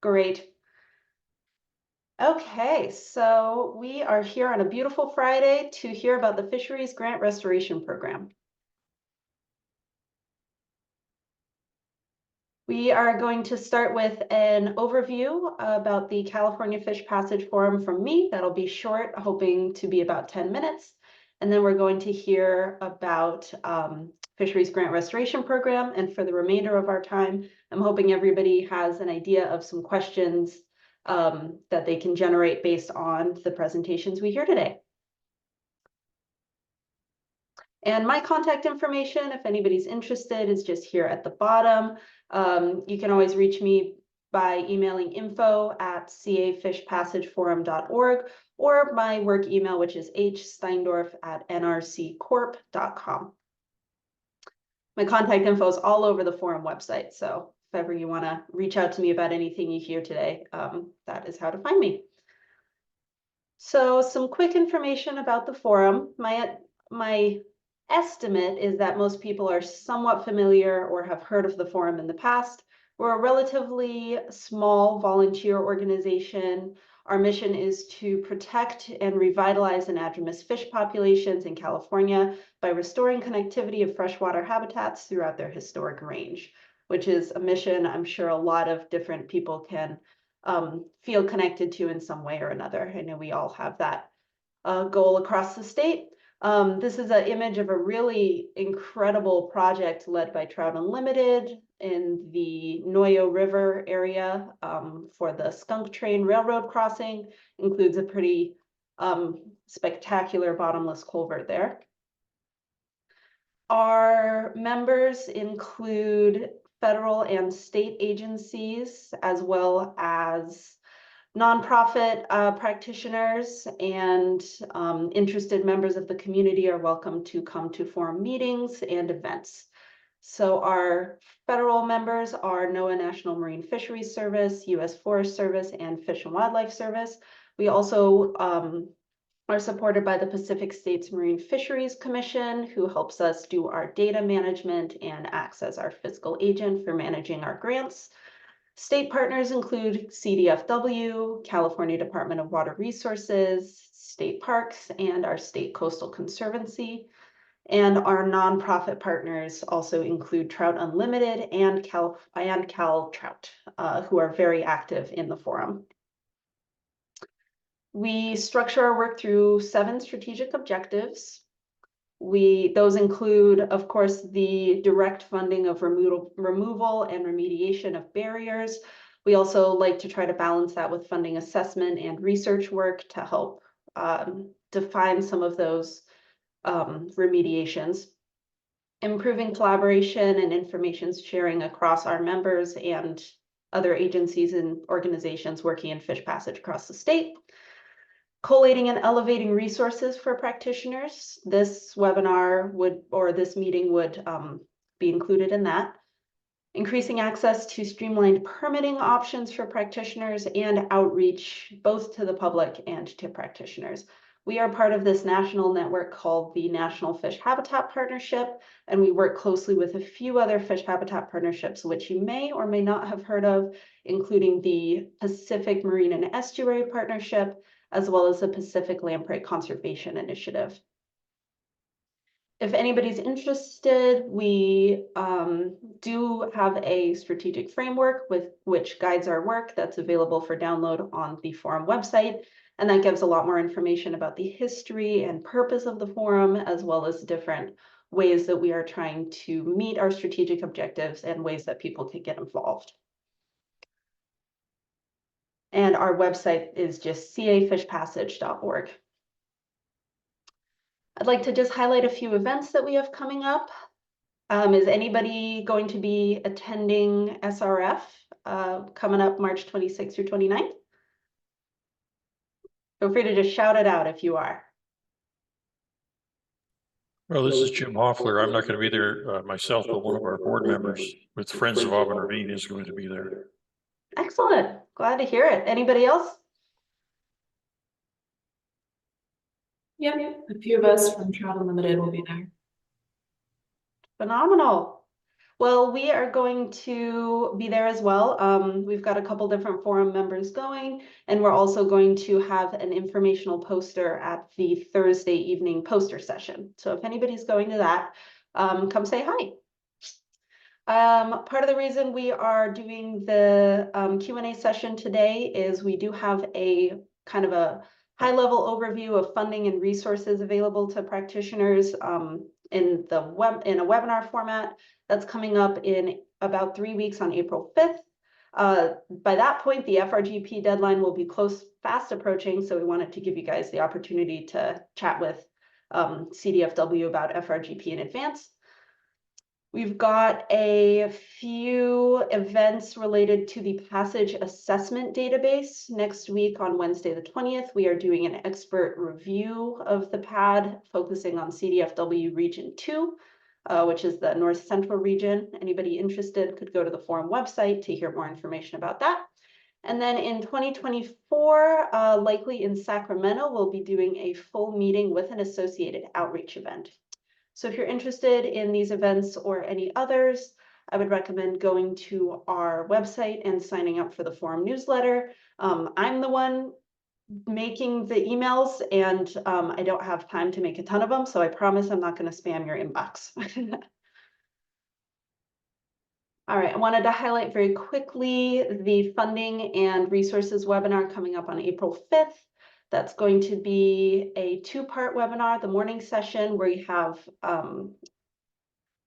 Great. Okay, so we are here on a beautiful Friday to hear about the Fisheries Grant Restoration Program. We are going to start with an overview about the California Fish Passage Forum from me. That'll be short, hoping to be about 10 minutes. And then we're going to hear about Fisheries Grant Restoration Program. And for the remainder of our time, I'm hoping everybody has an idea of some questions that they can generate based on the presentations we hear today. And my contact information, if anybody's interested, is just here at the bottom. You can always reach me by emailing info@cafishpassageforum.org or my work email, which is hsteindorf@nrccorp.com. My contact info is all over the forum website, so if ever you want to reach out to me about anything you hear today, that is how to find me. So some quick information about the forum. My estimate is that most people are somewhat familiar or have heard of the forum in the past. We're a relatively small volunteer organization. Our mission is to protect and revitalize anadromous fish populations in California by restoring connectivity of freshwater habitats throughout their historic range, which is a mission I'm sure a lot of different people can feel connected to in some way or another. I know we all have that goal across the state. This is an image of a really incredible project led by Trout Unlimited in the Noyo River area for the Skunk Train Railroad crossing. Includes a pretty spectacular bottomless culvert there. Our members include federal and state agencies, as well as nonprofit practitioners, and interested members of the community are welcome to come to forum meetings and events. So our federal members are NOAA National Marine Fisheries Service, U.S. Forest Service, and Fish and Wildlife Service. We also are supported by the Pacific States Marine Fisheries Commission, who helps us do our data management and acts as our fiscal agent for managing our grants. State partners include CDFW, California Department of Water Resources, state parks, and our state coastal conservancy. And our nonprofit partners also include Trout Unlimited and Cal Trout, who are very active in the forum. We structure our work through 7 strategic objectives. Those include, of course, the direct funding of removal and remediation of barriers. We also like to try to balance that with funding assessment and research work to help define some of those remediations. Improving collaboration and information sharing across our members and other agencies and organizations working in fish passage across the state. Collating and elevating resources for practitioners. This webinar this meeting would be included in that. Increasing access to streamlined permitting options for practitioners and outreach both to the public and to practitioners. We are part of this national network called the National Fish Habitat Partnership, and we work closely with a few other fish habitat partnerships, which you may or may not have heard of, including the Pacific Marine and Estuary Partnership, as well as the Pacific Lamprey Conservation Initiative. If anybody's interested, we do have a strategic framework which guides our work that's available for download on the forum website. And that gives a lot more information about the history and purpose of the forum, as well as different ways that we are trying to meet our strategic objectives and ways that people can get involved. And our website is just cafishpassage.org. I'd like to just highlight a few events that we have coming up. Is anybody going to be attending SRF coming up March 26th through 29th? Feel free to just shout it out if you are. Well, this is Jim Hoffler. I'm not going to be there myself, but one of our board members with Friends of Auburn Ravine is going to be there. Excellent. Glad to hear it. Anybody else? Yeah, a few of us from Trout Unlimited will be there. Phenomenal. Well, we are going to be there as well. We've got a couple different forum members going, and we're also going to have an informational poster at the Thursday evening poster session. So if anybody's going to that, come say hi. Part of the reason we are doing the Q&A session today is we do have a kind of a high-level overview of funding and resources available to practitioners in a webinar format that's coming up in about 3 weeks on April 5th. By that point, the FRGP deadline will be fast approaching, so we wanted to give you guys the opportunity to chat with CDFW about FRGP in advance. We've got a few events related to the Passage Assessment Database. Next week on Wednesday the 20th, we are doing an expert review of the PAD, focusing on CDFW Region 2, which is the North Central region. Anybody interested could go to the forum website to hear more information about that. And then in 2024, likely in Sacramento, we'll be doing a full meeting with an associated outreach event. So if you're interested in these events or any others, I would recommend going to our website and signing up for the forum newsletter. I'm the one making the emails, and I don't have time to make a ton of them, so I promise I'm not going to spam your inbox. All right, I wanted to highlight very quickly the funding and resources webinar coming up on April 5th. That's going to be a two-part webinar, the morning session where you have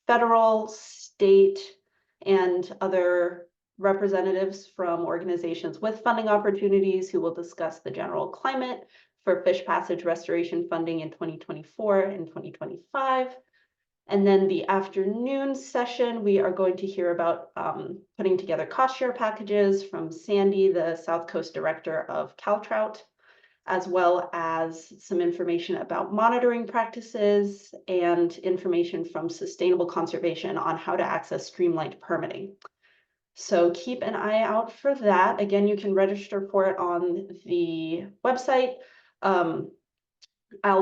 federal, state, and other representatives from organizations with funding opportunities who will discuss the general climate for fish passage restoration funding in 2024 and 2025. And then the afternoon session, we are going to hear about putting together cost share packages from Sandy, the South Coast Director of CalTrout, as well as some information about monitoring practices and information from Sustainable Conservation on how to access streamlined permitting. So keep an eye out for that. Again, you can register for it on the website. I'll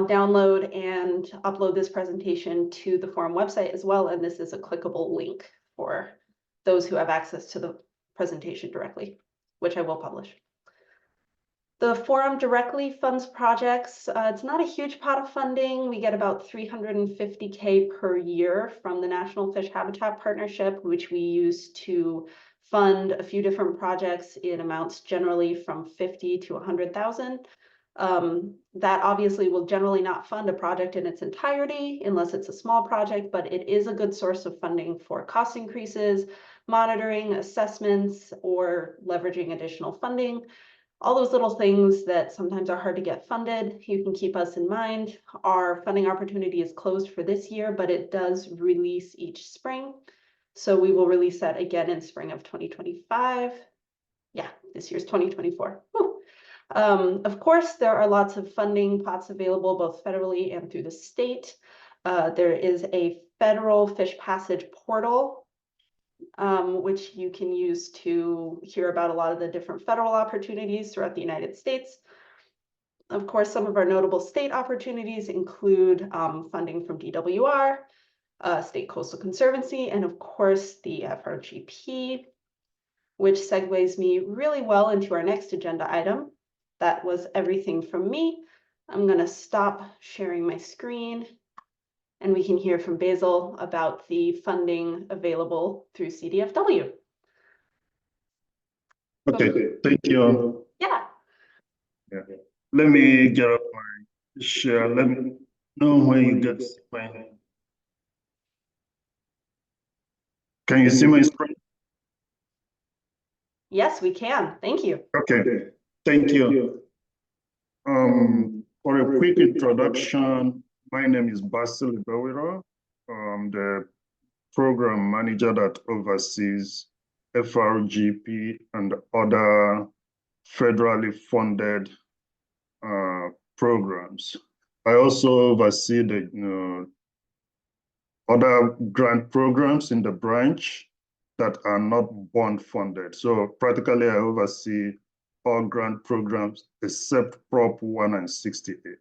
download and upload this presentation to the forum website as well, and this is a clickable link for those who have access to the presentation directly, which I will publish. The forum directly funds projects. It's not a huge pot of funding. We get about $350K per year from the National Fish Habitat Partnership, which we use to fund a few different projects in amounts generally from 50 to 100,000. That obviously will generally not fund a project in its entirety unless it's a small project, but it is a good source of funding for cost increases, monitoring, assessments, or leveraging additional funding. All those little things that sometimes are hard to get funded, you can keep us in mind. Our funding opportunity is closed for this year, but it does release each spring. So we will release that again in spring of 2025. Yeah, this year's 2024. Whew. Of course, there are lots of funding pots available both federally and through the state. There is a federal fish passage portal, which you can use to hear about a lot of the different federal opportunities throughout the United States. Of course, some of our notable state opportunities include funding from DWR, State Coastal Conservancy, and of course the FRGP, which segues me really well into our next agenda item. That was everything from me. I'm going to stop sharing my screen, and we can hear from Basil about the funding available through CDFW. Okay, thank you. Yeah. Let me get up my share. Let me know when you get when. Can you see my screen? Yes, we can. Thank you. Okay, thank you. For a quick introduction, my name is Basil Ibewiro. I'm the program manager that oversees FRGP and other federally funded programs. I also oversee the other grant programs in the branch that are not bond funded. So practically I oversee all grant programs except Prop 1 and 68.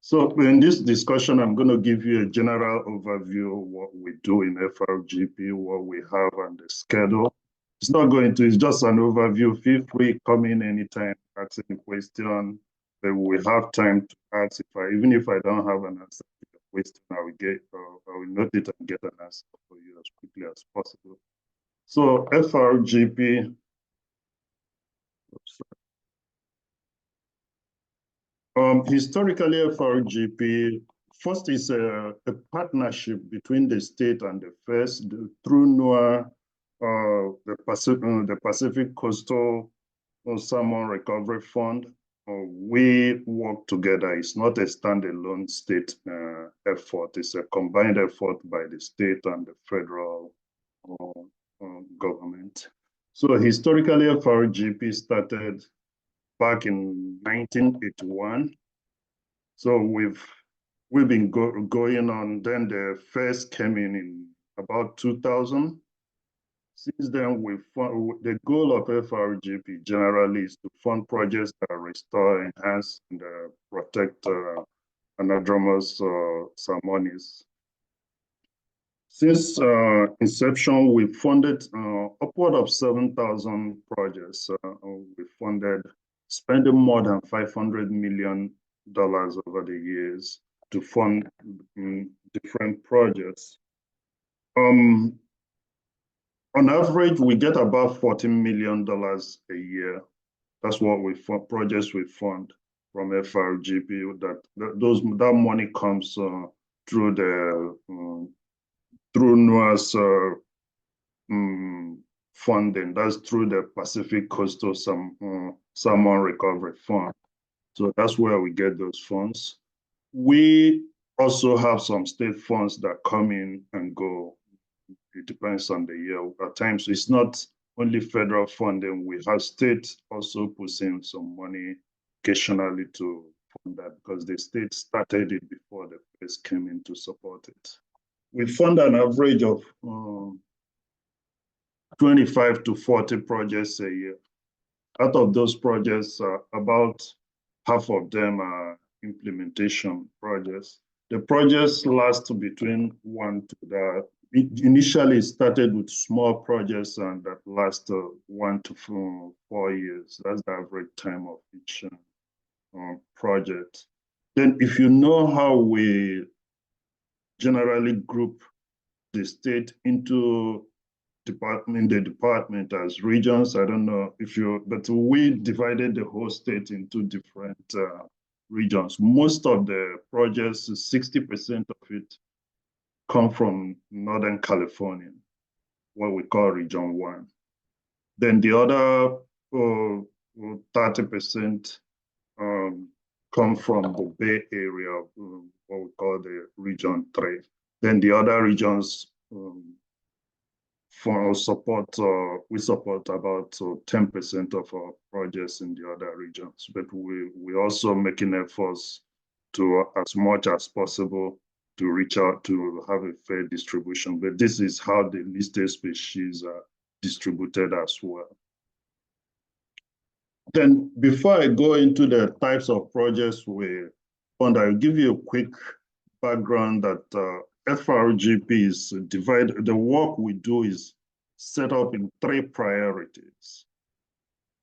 So in this discussion, I'm going to give you a general overview of what we do in FRGP, what we have, and the schedule. It's not going to, it's just an overview. Feel free, come in anytime, ask any question. But we have time to ask. Even if I don't have an answer to the question, I will note it and get an answer for you as quickly as possible. So FRGP, historically, FRGP first is a partnership between the state and the FIRST through NOAA, the Pacific Coastal Salmon Recovery Fund. We work together. It's not a standalone state effort. It's a combined effort by the state and the federal government. So historically, FRGP started back in 1981. So we've been going on. Then the first came in about 2000. Since then, the goal of FRGP generally is to fund projects that restore, enhance, and protect anadromous salmonids. Since inception, we funded upward of 7,000 projects. We funded, spending more than $500 million over the years to fund different projects. On average, we get about $14 million a year. That's what projects we fund from FRGP. That money comes through NOAA's funding. That's through the Pacific Coastal Salmon Recovery Fund. So that's where we get those funds. We also have some state funds that come in and go. It depends on the year. At times, it's not only federal funding. We have state also puts in some money occasionally to fund that because the state started it before the FIRST came in to support it. We fund an average of 25 to 40 projects a year. Out of those projects, about half of them are implementation projects. The projects last between initially started with small projects and that last 1 to 4 years. That's the average time of each project. Then if you know how we generally group the state into the department as regions, I don't know but we divided the whole state into different regions. Most of the projects, 60% of it, come from Northern California, what we call Region 1. Then the other 30% come from the Bay Area, what we call the Region 3. Then the other regions we support about 10% of our projects in the other regions. But we also making efforts to, as much as possible, to reach out to have a fair distribution. But this is how the listed species are distributed as well. Then before I go into the types of projects we fund, I'll give you a quick background that FRGP is divided. The work we do is set up in 3 priorities.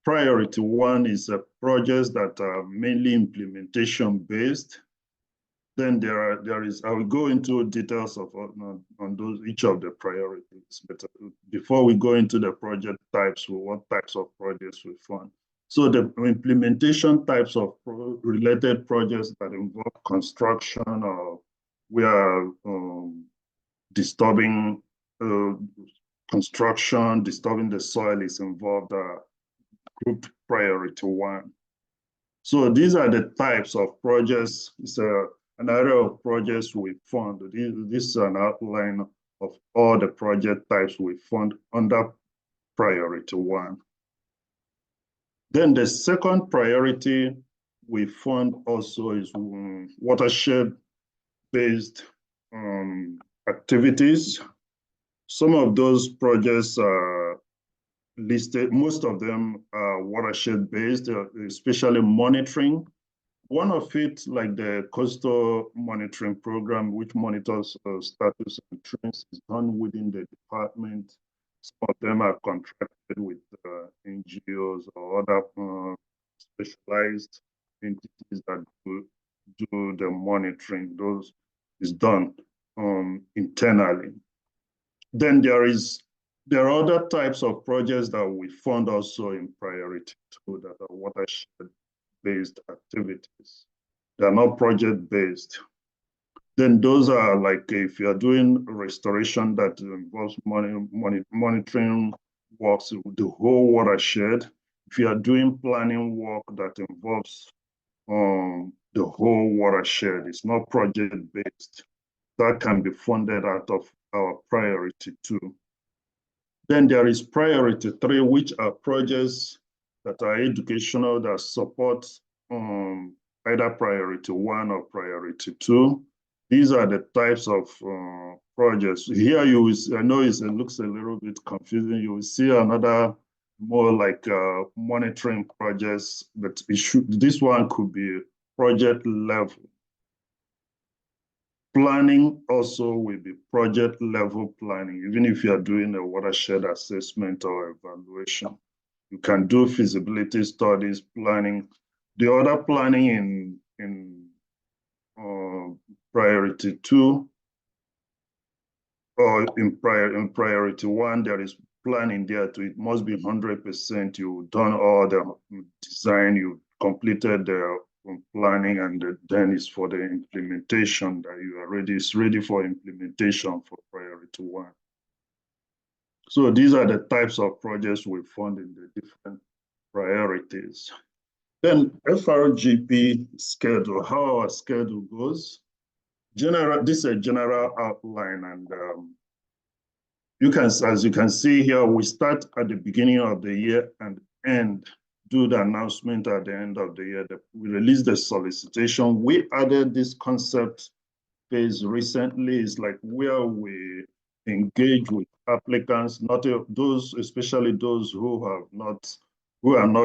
Priority 1 is projects that are mainly implementation based. Then I will go into details on each of the priorities. But before we go into the project types, what types of projects we fund. So the implementation types of related projects that involve construction or we are disturbing construction, disturbing the soil is involved, group priority 1. So these are the types of projects. It's an area of projects we fund. This is an outline of all the project types we fund under priority 1. Then the second priority we fund also is watershed-based activities. Some of those projects are listed. Most of them are watershed-based, especially monitoring One of it, like the coastal monitoring program, which monitors status and trends, is done within the department. Some of them are contracted with NGOs or other specialized entities that do the monitoring. Those is done internally. Then there are other types of projects that we fund also in priority two that are watershed-based activities. They are not project-based. Then those are like if you are doing restoration that involves monitoring works with the whole watershed. If you are doing planning work that involves the whole watershed, it's not project-based. That can be funded out of our priority two. Then there is priority three, which are projects that are educational that support either priority one or priority two. These are the types of projects. Here you will see, I know it looks a little bit confusing. You will see another more like monitoring projects, but this one could be project level. Planning also will be project level planning, even if you are doing a watershed assessment or evaluation. You can do feasibility studies, planning. The other planning in priority two or in priority one, there is planning there too. It must be 100%. You've done all the design, you completed the planning, and then it's for the implementation that you are ready. It's ready for implementation for priority one. So these are the types of projects we fund in the different priorities. Then FRGP schedule, how our schedule goes. This is a general outline, and as you can see here, we start at the beginning of the year and do the announcement at the end of the year. We release the solicitation. We added this concept phase recently. It's like where we engage with applicants, not those, especially those who are not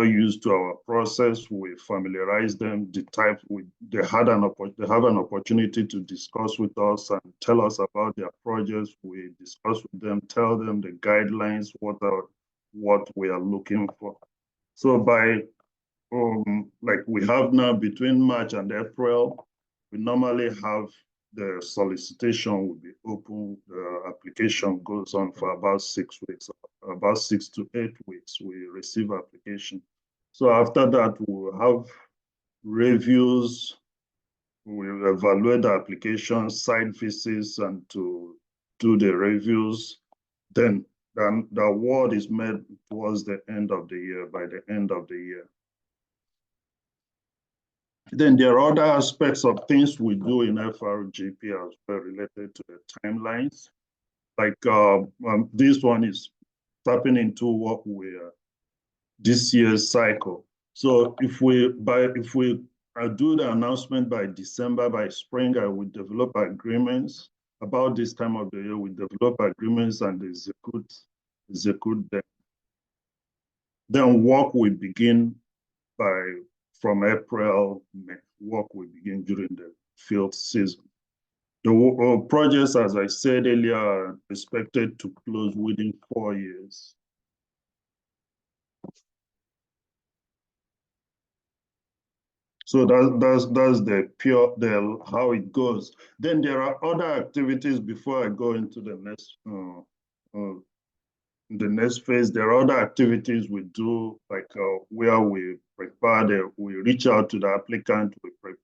used to our process. We familiarize them. They have an opportunity to discuss with us and tell us about their projects. We discuss with them, tell them the guidelines, what we are looking for. So by like we have now between March and April, we normally have the solicitation will be open. The application goes on for about 6 weeks, about 6 to 8 weeks. We receive application. So after that, we'll have reviews. We'll evaluate the application, site visits, and to do the reviews. Then the award is made towards the end of the year, by the end of the year. Then there are other aspects of things we do in FRGP as well related to the timelines. Like this one is tapping into what this year's cycle. So if we do the announcement by December, by spring, I will develop agreements. About this time of the year, we develop agreements and execute them. Then work will begin from April, May. Work will begin during the field season. The projects, as I said earlier, are expected to close within 4 years. So that's how it goes. Then there are other activities before I go into the next phase. There are other activities we do, like where we we reach out to the applicant,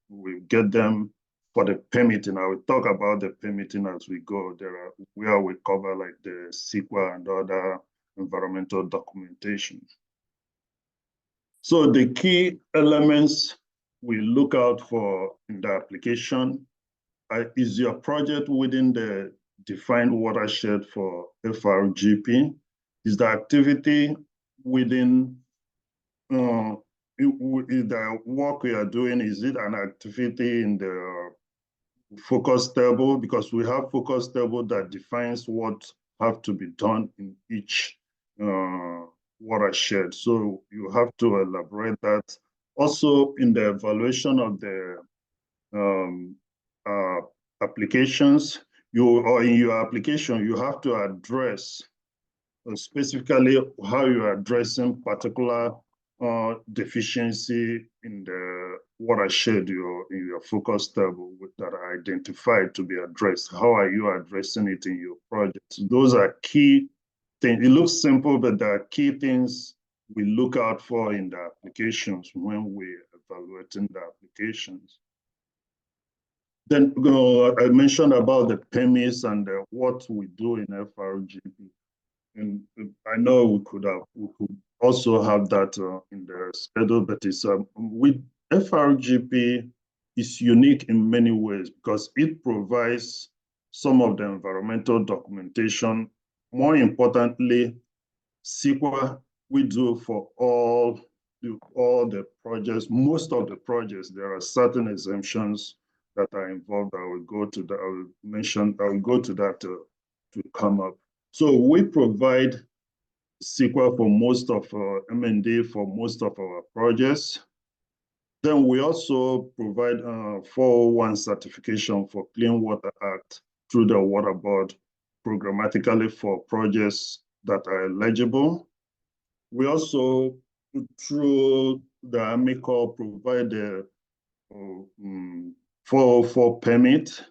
we get them for the permitting. I will talk about the permitting as we go. There are where we cover like the CEQA and other environmental documentation. So the key elements we look out for in the application is your project within the defined watershed for FRGP? Is the activity within the work we are doing, is it an activity in the focus table? Because we have focus table that defines what have to be done in each watershed. So you have to elaborate that. Also, in the evaluation of the applications, or in your application, you have to address specifically how you are addressing particular deficiency in the watershed in your focus table that are identified to be addressed. How are you addressing it in your projects? Those are key things. It looks simple, but there are key things we look out for in the applications when we're evaluating the applications. Then I mentioned about the permits and what we do in FRGP. And I know we could also have that in the schedule, but it's with FRGP is unique in many ways because it provides some of the environmental documentation. More importantly, CEQA we do for all the projects, most of the projects. There are certain exemptions that are involved. I will go to that. I will go to that to come up. So we provide CEQA for most of M&D for most of our projects. Then we also provide 401 certification for Clean Water Act through the Water Board programmatically for projects that are eligible. We also, through the AMICO, provide the 404 permit.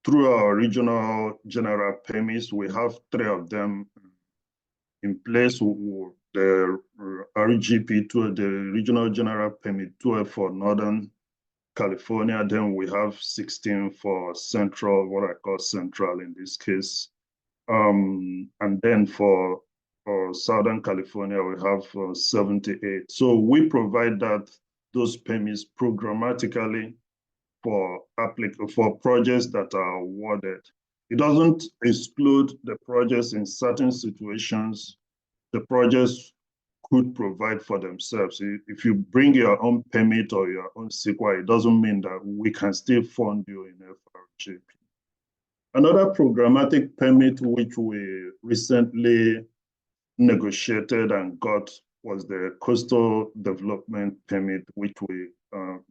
Through our regional general permits, we have 3 of them in place. The RGP, the regional general permit 12 for Northern California. Then we have 16 for Central, what I call Central in this case. And then for Southern California, we have 78. So we provide those permits programmatically for projects that are awarded. It doesn't exclude the projects in certain situations. The projects could provide for themselves. If you bring your own permit or your own CEQA, it doesn't mean that we can still fund you in FRGP. Another programmatic permit which we recently negotiated and got was the Coastal Development Permit, which we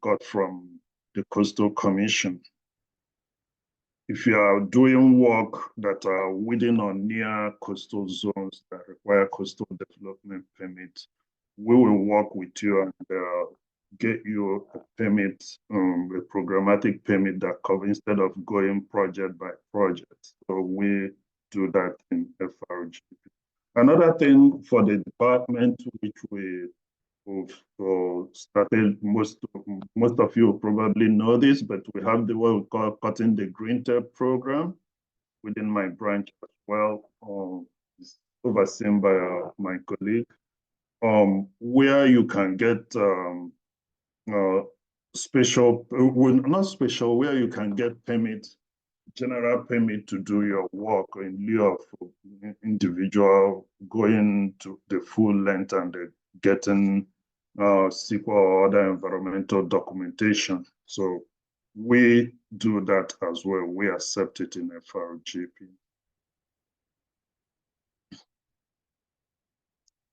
got from the Coastal Commission. If you are doing work that are within or near coastal zones that require coastal development permit, we will work with you and get you a permit, a programmatic permit that covers instead of going project by project. So we do that in FRGP. Another thing for the department, which we started, most of you probably know this, but we have what we call Cutting the Green Tape program within my branch as well. It's overseen by my colleague, where you can get where you can get general permit to do your work in lieu of individual going to the full length and getting CEQA or other environmental documentation. So we do that as well. We accept it in FRGP.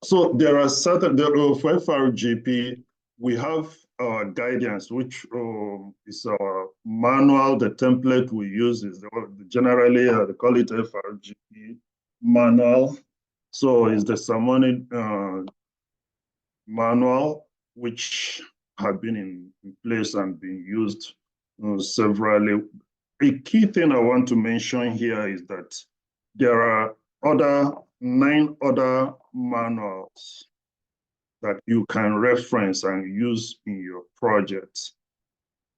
So there are certain, for FRGP, we have our guidance, which is our manual. The template we use is generally, they call it FRGP manual. So it's the Samoni manual, which have been in place and been used severally. A key thing I want to mention here is that there are 9 other manuals that you can reference and use in your projects.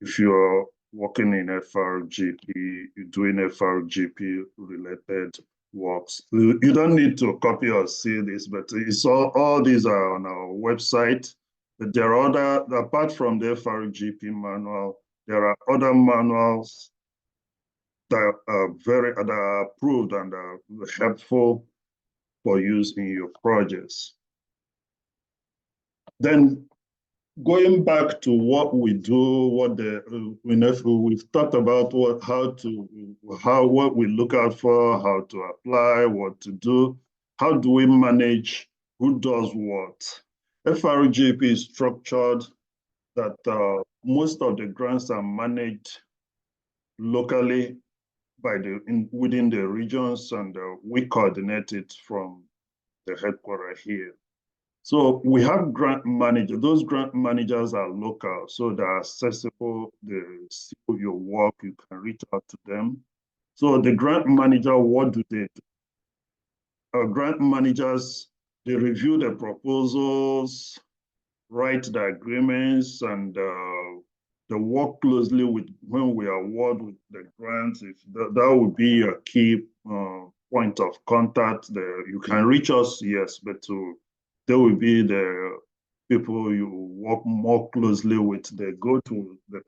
If you're working in FRGP, you're doing FRGP related works. You don't need to copy or see this, but it's all these are on our website. But there are apart from the FRGP manual, there are other manuals that are approved and are helpful for use in your projects. Then going back to what we do, we've talked about what we look out for, how to apply, what to do, how do we manage who does what. FRGP is structured that most of the grants are managed locally by within the regions, and we coordinate it from the headquarters here. So we have grant managers. Those grant managers are local, so they're accessible. They see your work, you can reach out to them. So the grant manager, what do they do? Grant managers, they review the proposals, write the agreements, and they work closely with when we award with the grants. If that would be a key point of contact. You can reach us, yes, but they will be the people you work more closely with. They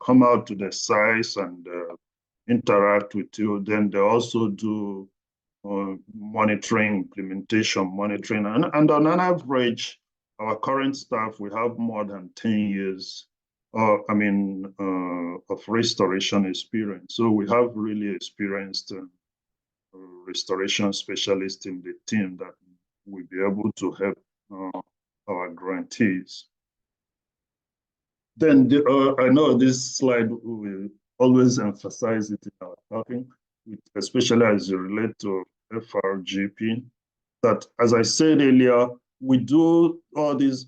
come out to the sites and interact with you. Then they also do monitoring, implementation monitoring, and on an average, our current staff, we have more than 10 years of restoration experience. So we have really experienced restoration specialists in the team that will be able to help our grantees. Then I know this slide will always emphasize it in our talking, especially as it relates to FRGP, that as I said earlier, we do all these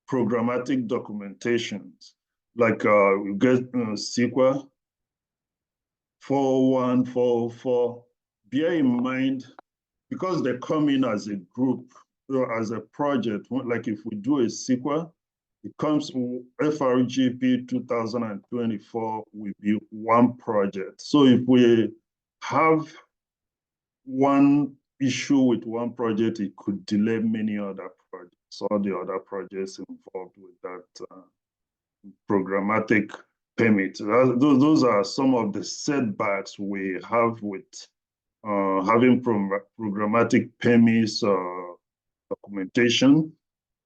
programmatic documentations, like we get CEQA 401, 404. Bear in mind, because they come in as a group, as a project, like if we do a CEQA, it comes FRGP 2024 will be one project. So if we have one issue with one project, it could delay many other projects, all the other projects involved with that programmatic permit. Those are some of the setbacks we have with having programmatic permits documentation.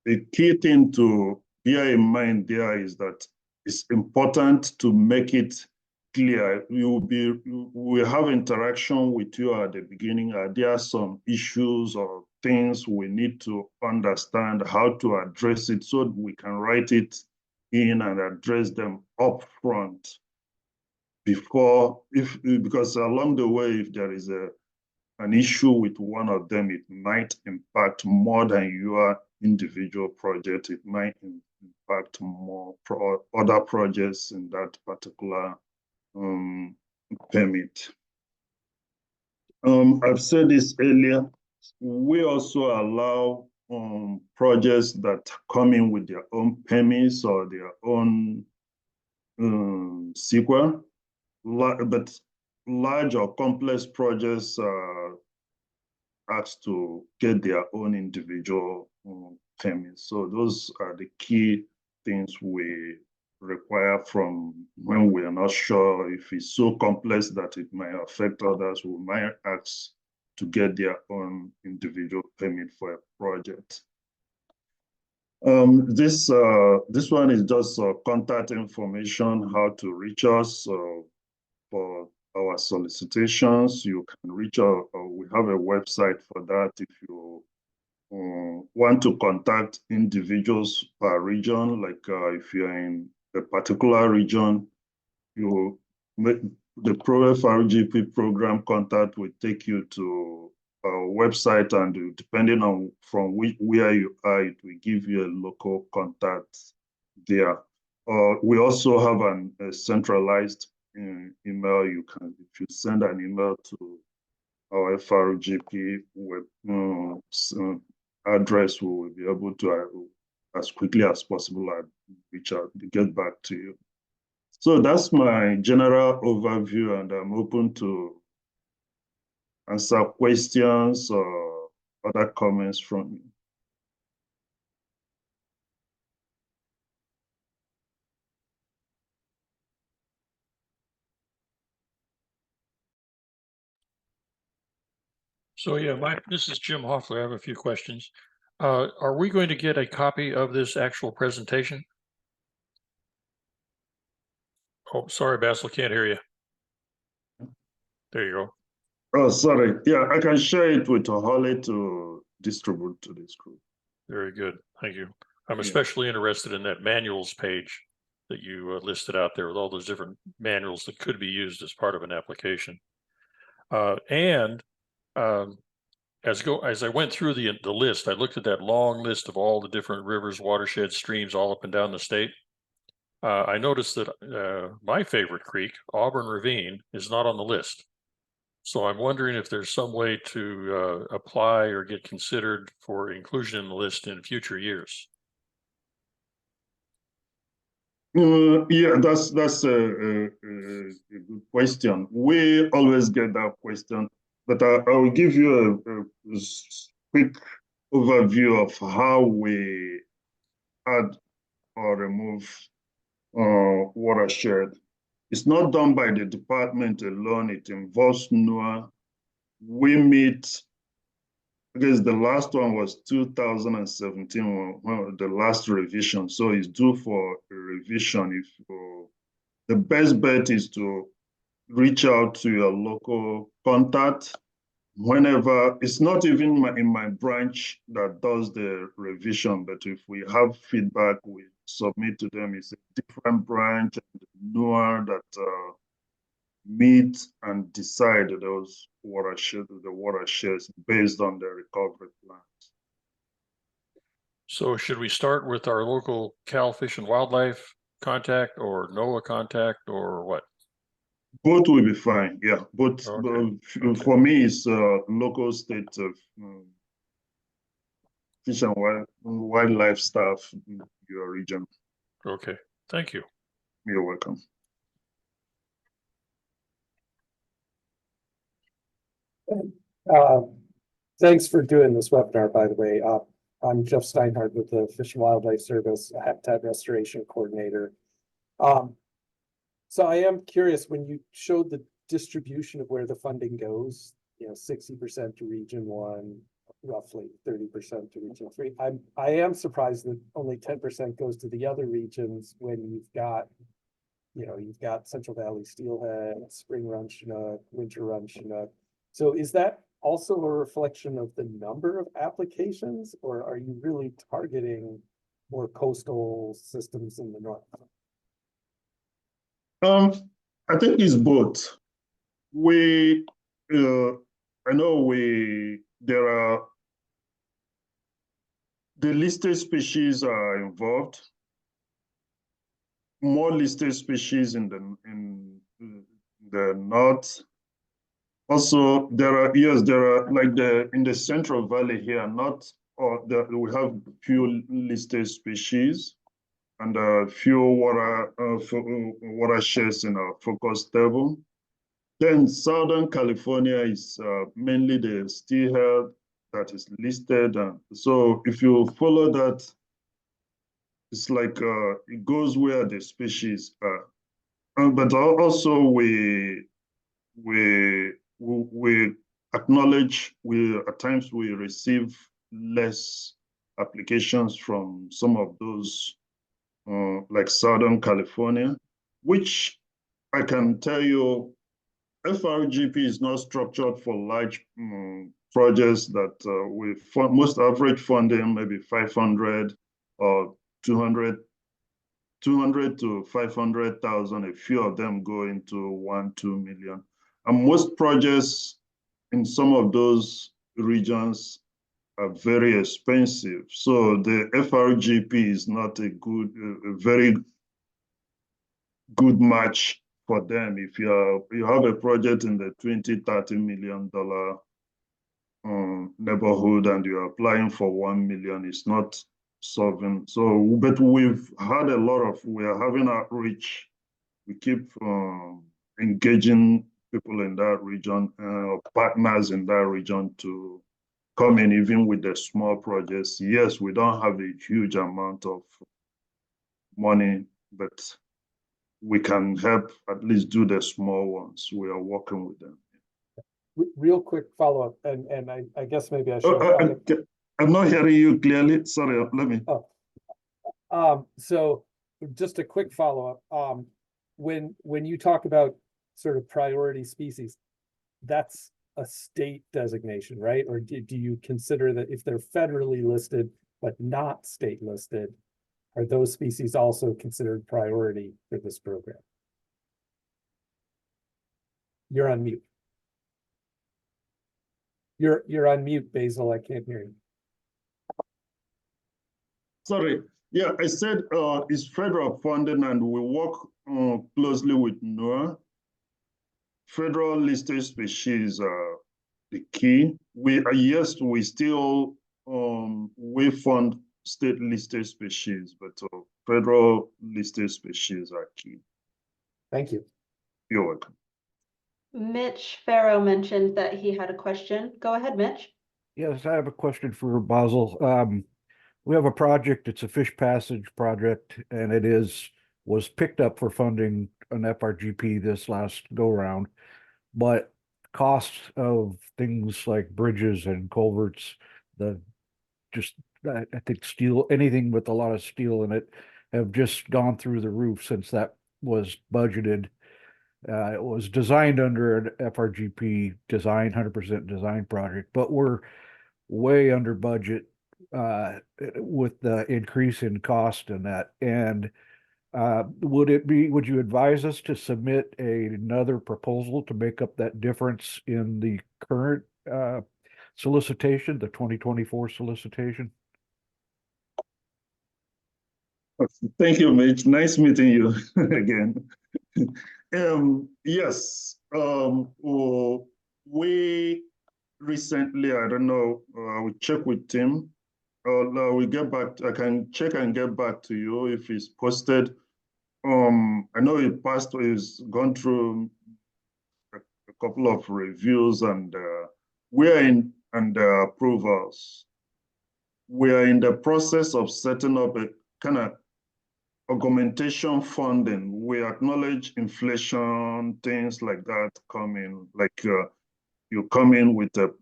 The key thing to bear in mind there is that it's important to make it clear. We have interaction with you at the beginning. Are there some issues or things we need to understand how to address it so we can write it in and address them up front because along the way, if there is an issue with one of them, it might impact more than your individual project. It might impact more other projects in that particular permit. I've said this earlier. We also allow projects that come in with their own permits or their own CEQA, but large or complex projects are asked to get their own individual permits. So those are the key things we require from when we are not sure if it's so complex that it might affect others. We might ask to get their own individual permit for a project. This one is just contact information, how to reach us for our solicitations. You can reach out. We have a website for that. If you want to contact individuals per region, like if you're in a particular region, you make the FRGP program contact will take you to our website, and depending on from where you are, it will give you a local contact there. We also have a centralized email. If you send an email to our FRGP web address, we will be able to as quickly as possible reach out to get back to you. So that's my general overview, and I'm open to answer questions or other comments from you. So yeah, this is Jim Hoffler. I have a few questions. Are we going to get a copy of this actual presentation? Oh, sorry, Basil, can't hear you. There you go. Oh, sorry. Yeah, I can share it with Holly to distribute to this group. Very good. Thank you. I'm especially interested in that manuals page that you listed out there with all those different manuals that could be used as part of an application. And as I went through the list, I looked at that long list of all the different rivers, watersheds, streams all up and down the state. I noticed that my favorite creek, Auburn Ravine, is not on the list. So I'm wondering if there's some way to apply or get considered for inclusion in the list in future years. Yeah, that's a good question. We always get that question, but I will give you a quick overview of how we add or remove watershed. It's not done by the department alone. It involves NOAA. We meet, because the last one was 2017, the last revision. So it's due for a revision. The best bet is to reach out to your local contact. Whenever, it's not even in my branch that does the revision, but if we have feedback, we submit to them. It's a different branch, and NOAA that meet and decide those watersheds based on the recovery plans. So should we start with our local Cal Fish and Wildlife contact or NOAA contact or what? Both will be fine. Yeah, both. Okay. For me, it's local state of fish and wildlife staff in your region. Okay, thank you. You're welcome. Thanks for doing this webinar, by the way. I'm Jeff Steinhardt with the Fish and Wildlife Service, a Habitat Restoration Coordinator. So I am curious, when you showed the distribution of where the funding goes, 60% to Region 1, roughly 30% to Region 3. I am surprised that only 10% goes to the other regions when you've got Central Valley Steelhead, Spring Run Chinook, Winter Run Chinook. So is that also a reflection of the number of applications, or are you really targeting more coastal systems in the north? I think it's both. I know there are the listed species are involved. More listed species in the north. Also, there are like in the Central Valley here, we have few listed species and a few watersheds in our focus table. Then Southern California is mainly the steelhead that is listed. So if you follow that, it's like it goes where the species are. But also we acknowledge at times we receive less applications from some of those like Southern California, which I can tell you FRGP is not structured for large projects that most average funding maybe 500 or 200 to 500,000. A few of them go into 1-2 million. And most projects in some of those regions are very expensive. So the FRGP is not a very good match for them. If you have a project in the $20-30 million neighborhood and you're applying for 1 million, it's not solving. So, but we're having outreach. We keep engaging people in that region, partners in that region to come in even with the small projects. Yes, we don't have a huge amount of money, but we can help at least do the small ones. We are working with them. Real quick follow-up, and I guess maybe I should. I'm not hearing you clearly. Sorry, let me. So just a quick follow-up. When you talk about sort of priority species, that's a state designation, right? Or do you consider that if they're federally listed, but not state listed, are those species also considered priority for this program? You're on mute. You're on mute, Basil. I can't hear you. Sorry, yeah, I said it's federal funding and we work closely with NOAA. Federal listed species are the key. Yes, we still we fund state listed species, but federal listed species are key. Thank you. You're welcome. Mitch Farrow mentioned that he had a question. Go ahead, Mitch. Yes, I have a question for Basil. We have a project, it's a fish passage project, and was picked up for funding an FRGP this last go round. But costs of things like bridges and culverts, I think steel, anything with a lot of steel in it, have just gone through the roof since that was budgeted. It was designed under an FRGP design, 100% design project, but we're way under budget with the increase in cost and that. And would you advise us to submit another proposal to make up that difference in the current solicitation, the 2024 solicitation? Thank you, Mitch. Nice meeting you again. Yes, we recently, I don't know, we check with Tim. We get back. I can check and get back to you if it's posted. I know he's gone through a couple of reviews and we're in under approvals. We are in the process of setting up a kind of augmentation funding. We acknowledge inflation, things like that coming, like you come in with a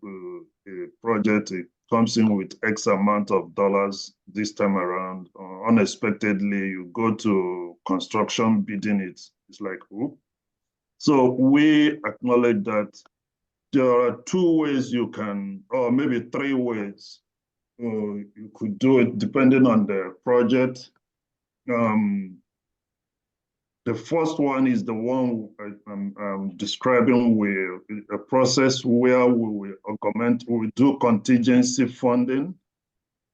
project, it comes in with X amount of dollars this time around. Unexpectedly, you go to construction bidding it. It's like, ooh. So we acknowledge that there are 2 ways you can, or maybe 3 ways you could do it depending on the project. The first one is the one I'm describing with a process where we will augment, we do contingency funding.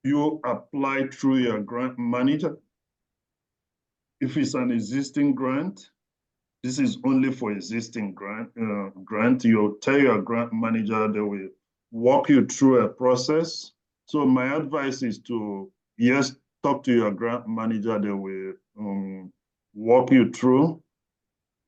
You apply through your grant manager. If it's an existing grant, this is only for existing grant. You'll tell your grant manager, they will walk you through a process. So my advice is to, yes, talk to your grant manager, they will walk you through.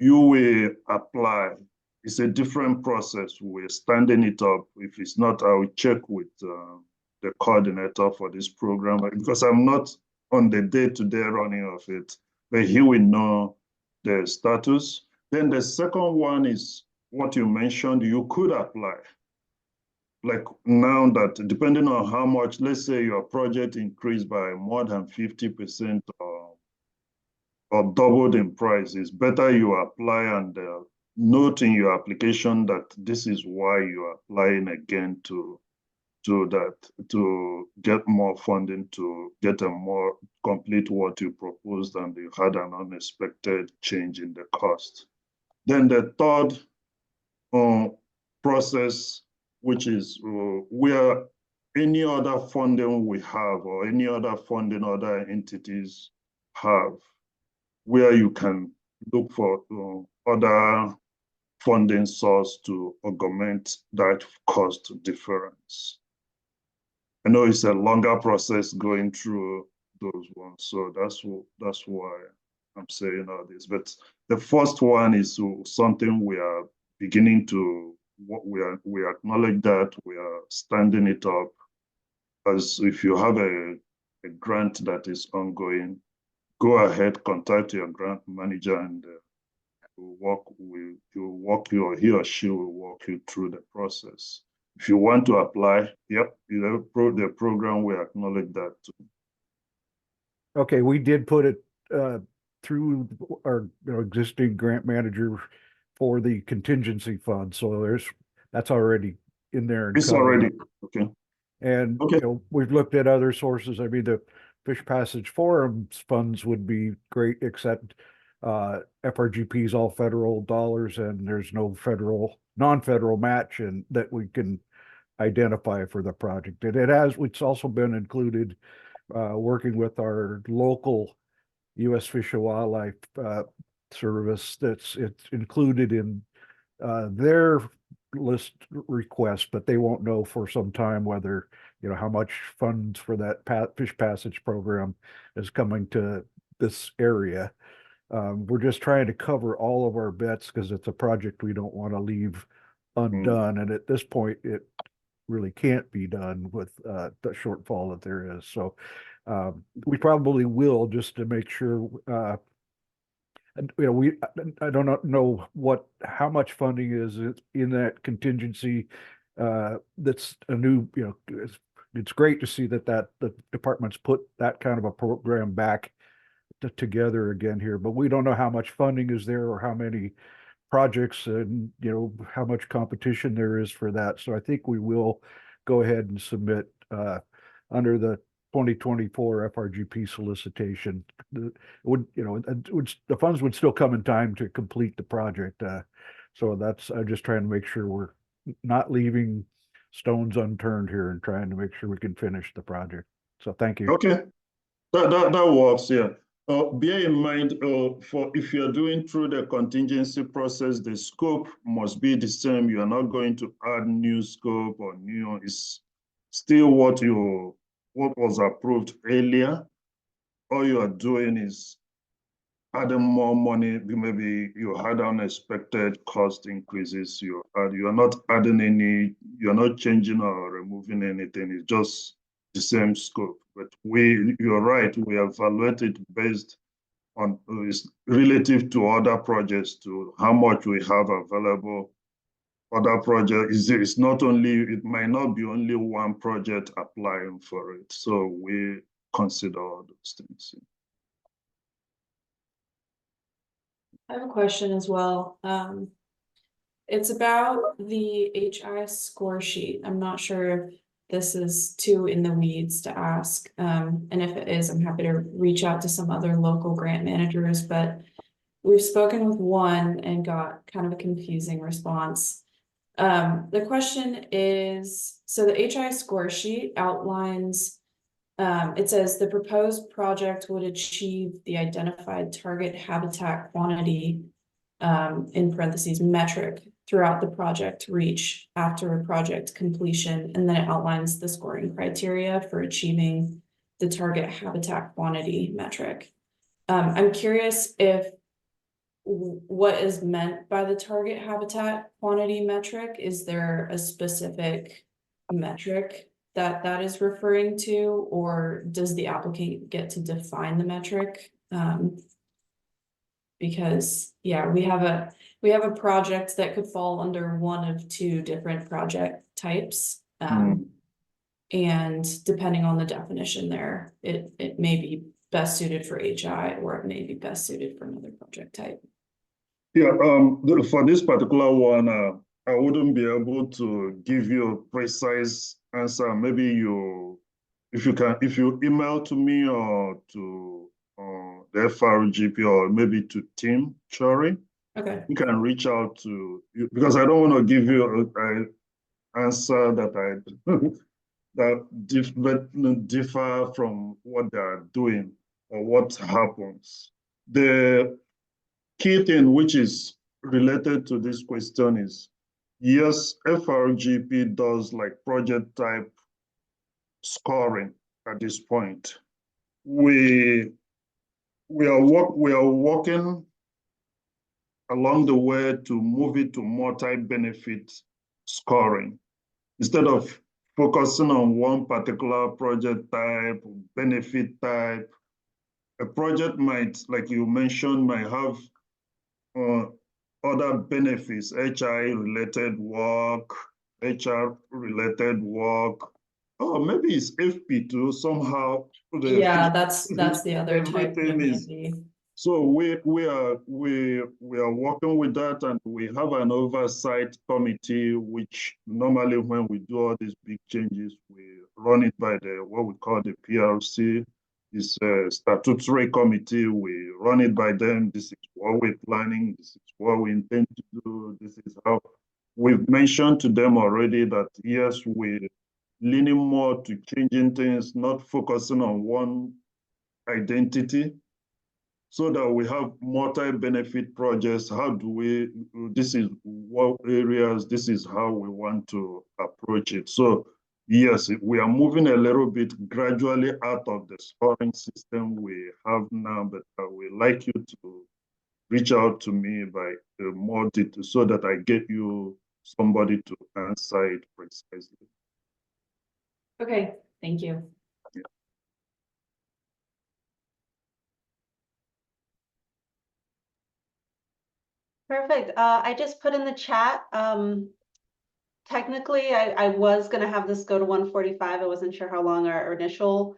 You will apply. It's a different process. We're standing it up. If it's not, I will check with the coordinator for this program, because I'm not on the day-to-day running of it, but he will know the status. Then the second one is what you mentioned, you could apply. Like now that, depending on how much, let's say your project increased by more than 50% or doubled in price, it's better you apply and note in your application that this is why you're applying again to get more funding, to get a more complete what you proposed, and you had an unexpected change in the cost. Then the third process, which is where any other funding we have or any other funding other entities have, where you can look for other funding source to augment that cost difference. I know it's a longer process going through those ones, so that's why I'm saying all this. But the first one is something we are beginning to, we acknowledge that we are standing it up. As if you have a grant that is ongoing, go ahead, contact your grant manager, and he or she will walk you through the process. If you want to apply, yep, the program will acknowledge that too. Okay, we did put it through our existing grant manager for the contingency fund, so that's already in there. It's already, okay. And, Okay. you know, we've looked at other sources. I mean, the Fish Passage Forum's funds would be great, except FRGP is all federal dollars and there's no non-federal match and that we can identify for the project. And it's also been included working with our local U.S. Fish and Wildlife Service. It's included in their list request, but they won't know for some time whether, you know, how much funds for that fish passage program is coming to this area. We're just trying to cover all of our bets because it's a project we don't want to leave undone. And at this point, it really can't be done with the shortfall that there is. So we probably will, just to make sure. And, you know, I don't know how much funding is in that contingency. That's a new, you know, it's great to see that the department's put that kind of a program back together again here, but we don't know how much funding is there or how many projects and, you know, how much competition there is for that. So I think we will go ahead and submit under the 2024 FRGP solicitation. The funds would still come in time to complete the project. So I'm just trying to make sure we're not leaving stones unturned here and trying to make sure we can finish the project. So thank you. Okay, that works. Yeah. Bear in mind, for if you're doing through the contingency process, the scope must be the same. You are not going to add new scope or new. It's still what was approved earlier. All you are doing is adding more money. Maybe you had unexpected cost increases. You are not adding any. You're not changing or removing anything. It's just the same scope. But you're right. We evaluate it based on relative to other projects, to how much we have available. Other projects, it's not only, it might not be only one project applying for it. So we consider all those things. I have a question as well. It's about the HI score sheet. I'm not sure if this is too in the weeds to ask. And if it is, I'm happy to reach out to some other local grant managers, but we've spoken with one and got kind of a confusing response. The question is, so the HI score sheet outlines, it says the proposed project would achieve the identified target habitat quantity, in parentheses, metric throughout the project reach after a project completion. And then it outlines the scoring criteria for achieving the target habitat quantity metric. I'm curious if what is meant by the target habitat quantity metric. Is there a specific metric that is referring to, or does the applicant get to define the metric? Because yeah, we have a project that could fall under one of two different project types. And depending on the definition there, it may be best suited for HI, or it may be best suited for another project type. Yeah, for this particular one, I wouldn't be able to give you a precise answer. Maybe if you email to me or to the FRGP or maybe to Tim Chori, Okay. you can reach out to you, because I don't want to give you an answer that differ from what they are doing or what happens. The key thing which is related to this question is, yes, FRGP does like project type scoring at this point. We are working along the way to move it to multi-benefit scoring. Instead of focusing on one particular project type, benefit type, a project might, like you mentioned, might have other benefits, HI-related work, HR-related work, or maybe it's FP2 somehow. Yeah, that's the other type. Everything is So we are working with that, and we have an oversight committee, which normally when we do all these big changes, we run it by what we call the PRC. This statutory committee, we run it by them. This is what we're planning. This is what we intend to do. This is how we've mentioned to them already that yes, we're leaning more to changing things, not focusing on one identity, so that we have multi-benefit projects. How do we, this is what areas, this is how we want to approach it. So yes, we are moving a little bit gradually out of the scoring system we have now, but I would like you to reach out to me by more detail so that I get you somebody to answer it precisely. Okay, thank you. Perfect. I just put in the chat. Technically, I was gonna have this go to 1:45. I wasn't sure how long our initial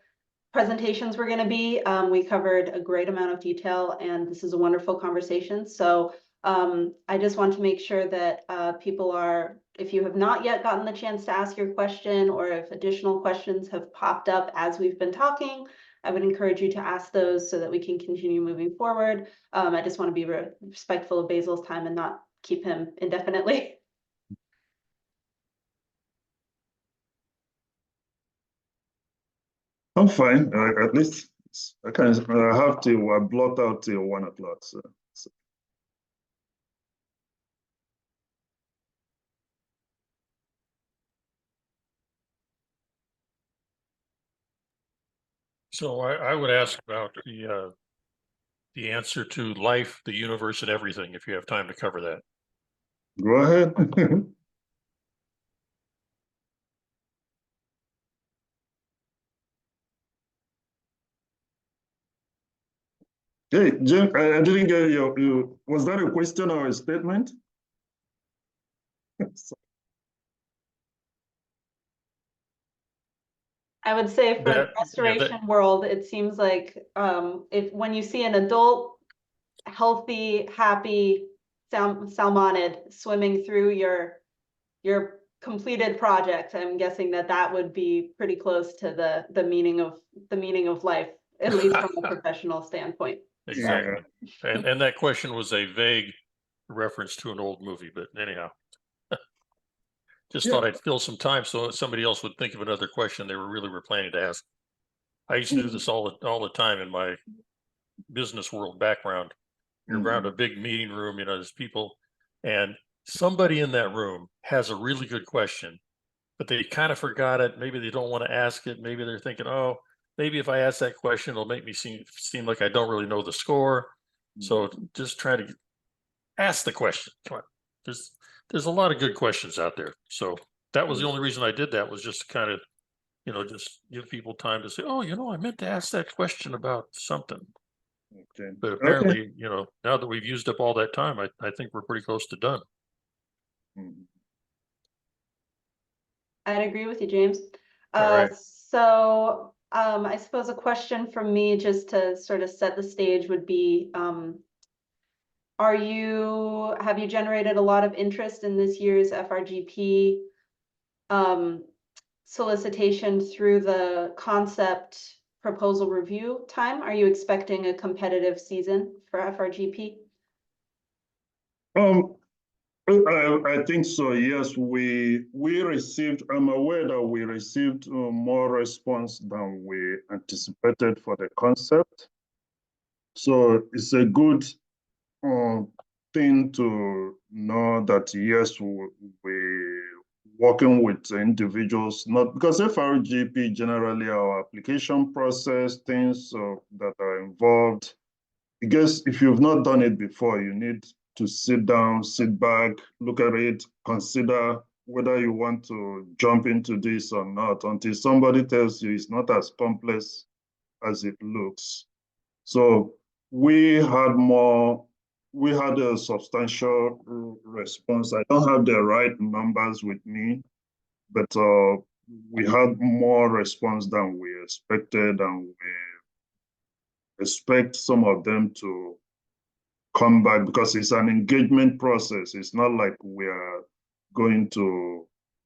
presentations were gonna be. We covered a great amount of detail, and this is a wonderful conversation. So I just want to make sure that people are, if you have not yet gotten the chance to ask your question, or if additional questions have popped up as we've been talking, I would encourage you to ask those so that we can continue moving forward. I just want to be respectful of Basil's time and not keep him indefinitely. I'm fine. At least I can. I have to blot out till 1 o'clock. So. So I would ask about the answer to life, the universe, and everything, if you have time to cover that. Go ahead. Hey, Jim, I didn't get you. Was that a question or a statement? I would say for the restoration world, it seems like if when you see an adult, healthy, happy salmonid swimming through your completed project, I'm guessing that would be pretty close to the meaning of life, at least from a professional standpoint. Exactly. Yeah. And that question was a vague reference to an old movie, but anyhow. Just thought I'd fill some time so somebody else would think of another question they really were planning to ask. I used to do this all the time in my business world background. You're around a big meeting room, there's people, and somebody in that room has a really good question, but they kind of forgot it. Maybe they don't want to ask it. Maybe they're thinking, oh, maybe if I ask that question, it'll make me seem like I don't really know the score. So just try to ask the question. Come on. There's a lot of good questions out there. So that was the only reason I did that, was just to kind of, just give people time to say, oh, I meant to ask that question about something. Okay. But apparently, now that we've used up all that time, I think we're pretty close to done. I'd agree with you, James. All right. So I suppose a question from me, just to sort of set the stage, would be, have you generated a lot of interest in this year's FRGP solicitation through the concept proposal review time? Are you expecting a competitive season for FRGP? I think so. Yes, we received. I'm aware that we received more response than we anticipated for the concept. So it's a good thing to know that yes, we're working with individuals, not because FRGP generally our application process, things that are involved. I guess if you've not done it before, you need to sit down, sit back, look at it, consider whether you want to jump into this or not, until somebody tells you it's not as complex as it looks. So we had a substantial response. I don't have the right numbers with me, but we had more response than we expected, and we expect some of them to come back because it's an engagement process. It's not like we are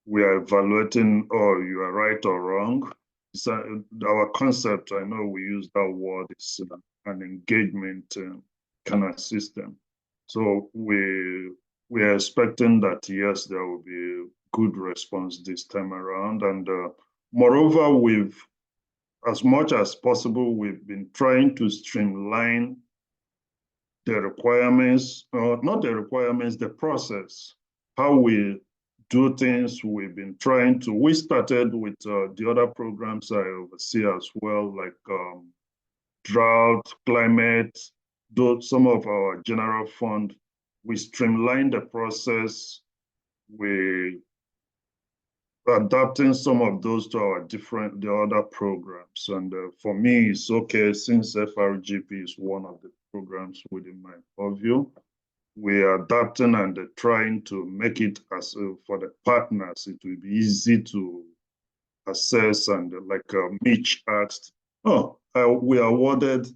evaluating, oh, you are right or wrong. Our concept, I know we use that word, is an engagement kind of system. So we are expecting that, yes, there will be good response this time around. And moreover, as much as possible, we've been trying to streamline the requirements, not the requirements, the process, how we do things. We started with the other programs I oversee as well, like drought, climate, some of our general fund. We streamlined the process. We adapting some of those to the other programs. And for me, it's okay since FRGP is one of the programs within my purview. We are adapting and trying to make it as for the partners, it will be easy to assess. And like Mitch asked, we awarded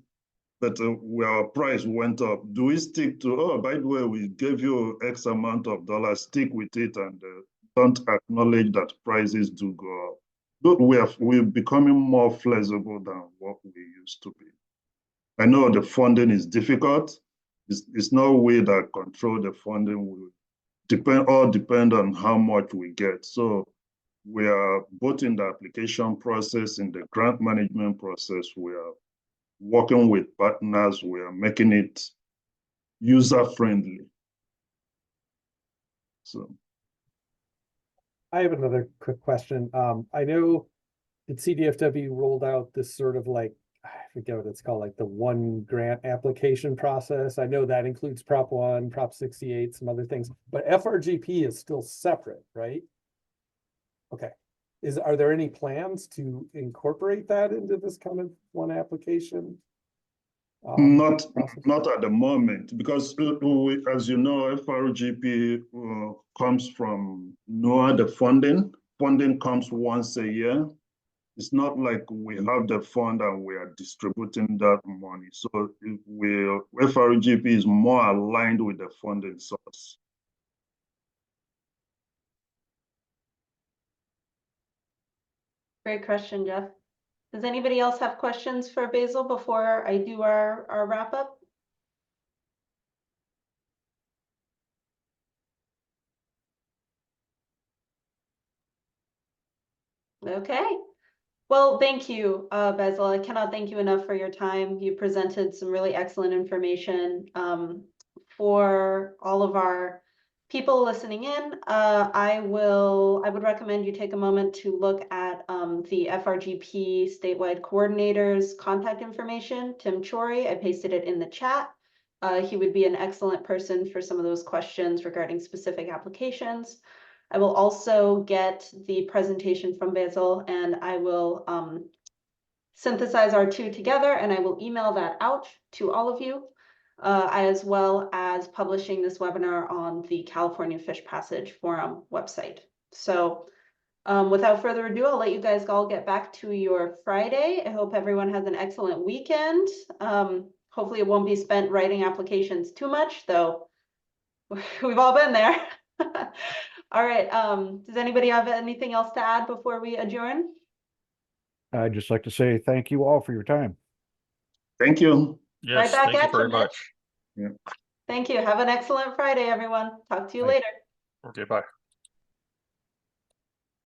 that our price went up. Do we stick to, by the way, we gave you X amount of dollars, stick with it and don't acknowledge that prices do go up? But we're becoming more flexible than what we used to be. I know the funding is difficult. It's no way that control the funding will depend on how much we get. So we are both in the application process, in the grant management process, we are working with partners, we are making it user-friendly. So I have another quick question. I know that CDFW rolled out this sort of like, I forget what it's called, like the one grant application process. I know that includes Prop 1, Prop 68, some other things, but FRGP is still separate, right? Okay. Are there any plans to incorporate that into this kind of one application? Not at the moment, because as you know, FRGP comes from NOAA, the funding. Funding comes once a year. It's not like we have the fund and we are distributing that money. So FRGP is more aligned with the funding source. Great question, Jeff. Does anybody else have questions for Basil before I do our wrap up? Okay. Well, thank you, Basil. I cannot thank you enough for your time. You presented some really excellent information for all of our people listening in. I would recommend you take a moment to look at the FRGP statewide coordinator's contact information, Tim Chory. I pasted it in the chat. He would be an excellent person for some of those questions regarding specific applications. I will also get the presentation from Basil and I will synthesize our two together and I will email that out to all of you, as well as publishing this webinar on the California Fish Passage Forum website. So without further ado, I'll let you guys all get back to your Friday. I hope everyone has an excellent weekend. Hopefully it won't be spent writing applications too much, though we've all been there. All right. Does anybody have anything else to add before we adjourn? I'd just like to say thank you all for your time. Thank you. Yes, Right back thank you at very you, Mitch. much. Yeah. Thank you. Have an excellent Friday, everyone. Talk to you later. Okay, bye.